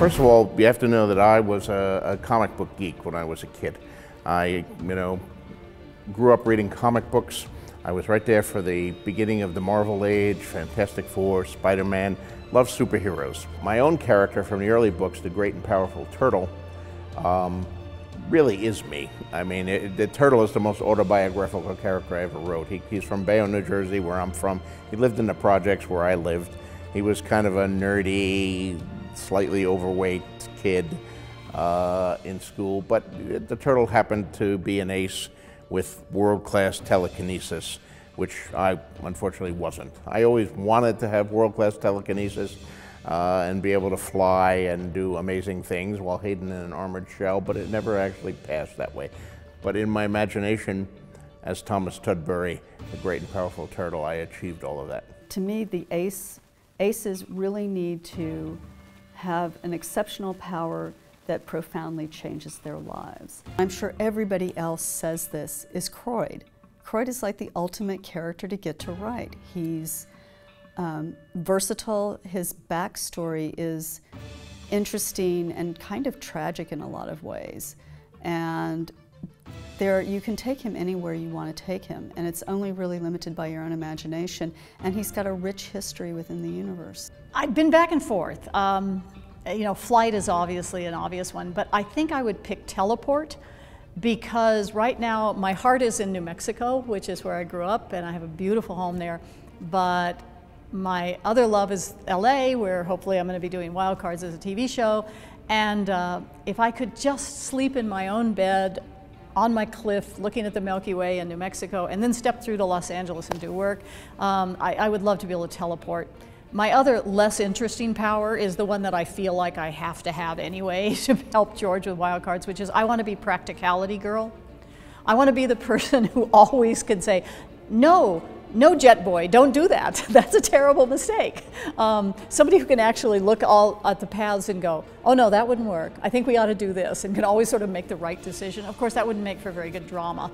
First of all, you have to know that I was a comic book geek when I was a kid. I, grew up reading comic books. I was right there for the beginning of the Marvel age, Fantastic Four, Spider-Man, loved superheroes. My own character from the early books, the Great and Powerful Turtle, really is me. I mean, the Turtle is the most autobiographical character I ever wrote. He's from Bayonne, New Jersey, where I'm from. He lived in the projects where I lived. He was kind of a nerdy, slightly overweight kid in school, but the Turtle happened to be an ace with world-class telekinesis, which I unfortunately wasn't. I always wanted to have world-class telekinesis and be able to fly and do amazing things while hidden in an armored shell, but it never actually passed that way. But in my imagination, as Thomas Tudbury, the Great and Powerful Turtle, I achieved all of that. To me, the ACES really need to have an exceptional power that profoundly changes their lives. I'm sure everybody else says this, is Croyd. Croyd is like the ultimate character to get to write. He's versatile. His backstory is interesting and kind of tragic in a lot of ways. And you can take him anywhere you want to take him, and it's only really limited by your own imagination. And he's got a rich history within the universe. I've been back and forth. Flight is obviously an obvious one, but I think I would pick teleport, because right now my heart is in New Mexico, which is where I grew up, and I have a beautiful home there. But my other love is LA, where hopefully I'm going to be doing Wild Cards as a TV show. And if I could just sleep in my own bed on my cliff looking at the Milky Way in New Mexico and then step through to Los Angeles and do work, I would love to be able to teleport. My other less interesting power is the one that I feel like I have to have anyway to help George with Wild Cards, which is I want to be practicality girl. I want to be the person who always can say, no, Jet Boy, don't do that. That's a terrible mistake. Somebody who can actually look all at the paths and go, oh no, that wouldn't work. I think we ought to do this, and can always sort of make the right decision. Of course, that wouldn't make for very good drama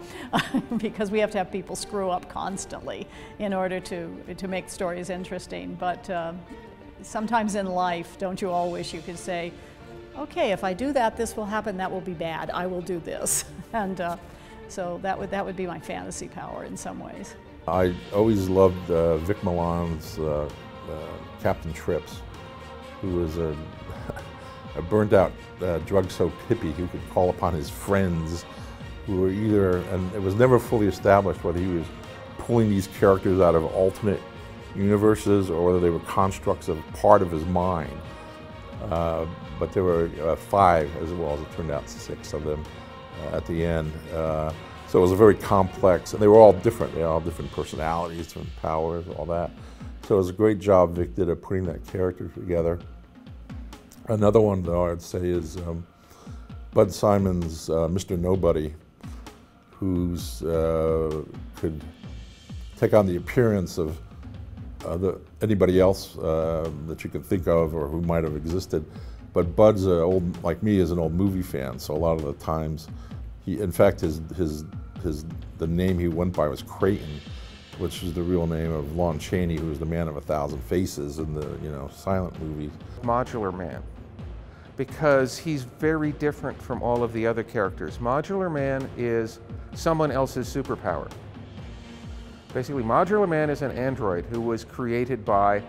because we have to have people screw up constantly in order to make stories interesting. But sometimes in life, don't you all wish you could say, okay, if I do that, this will happen, that will be bad. I will do this. And so that would be my fantasy power in some ways. I always loved Vic Milan's Captain Trips, who was a burnt-out, drug-soaked hippie who could call upon his friends who were either, and it was never fully established whether he was pulling these characters out of alternate universes or whether they were constructs of part of his mind. But there were 5, as well as it turned out 6 of them at the end. So it was a very complex, and they were all different. They all had different personalities, different powers, all that. So it was a great job Vic did of putting that character together. Another one, though, I'd say is Bud Simon's Mr. Nobody, who's could take on the appearance of anybody else that you could think of or who might have existed. But Bud's like me, is an old movie fan, so a lot of the times, in fact, the name he went by was Creighton, which is the real name of Lon Chaney, who was the man of 1,000 faces in the silent movies. Modular Man, because he's very different from all of the other characters. Modular Man is someone else's superpower. Basically, Modular Man is an android who was created by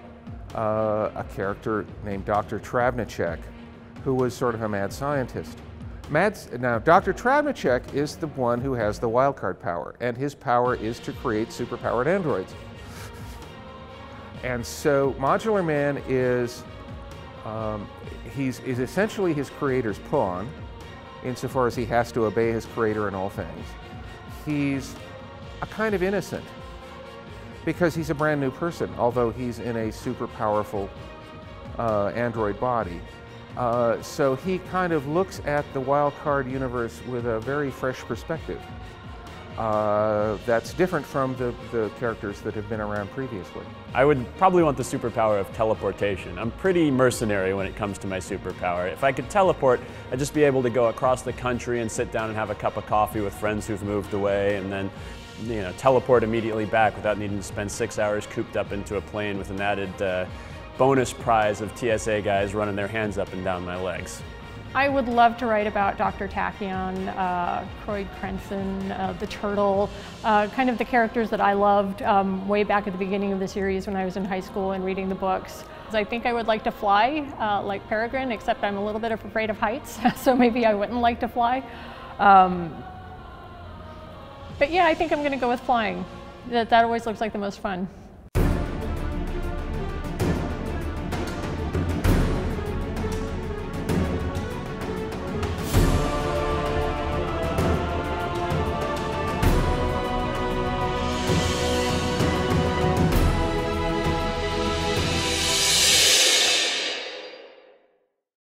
a character named Dr. Travnicek, who was sort of a mad scientist. Now, Dr. Travnicek is the one who has the wildcard power, and his power is to create superpowered androids. And so Modular Man is he's essentially his creator's pawn, insofar as he has to obey his creator in all things. He's a kind of innocent, because he's a brand new person, although he's in a super powerful android body. So he kind of looks at the wild card universe with a very fresh perspective. That's different from the characters that have been around previously. I would probably want the superpower of teleportation. I'm pretty mercenary when it comes to my superpower. If I could teleport, I'd just be able to go across the country and sit down and have a cup of coffee with friends who've moved away, and then teleport immediately back without needing to spend 6 hours cooped up into a plane with an added bonus prize of TSA guys running their hands up and down my legs. I would love to write about Dr. Tachyon, Croyd Crenson, the turtle, kind of the characters that I loved way back at the beginning of the series when I was in high school and reading the books. I think I would like to fly like Peregrine, except I'm a little bit afraid of heights, so maybe I wouldn't like to fly. But yeah, I think I'm going to go with flying. That always looks like the most fun.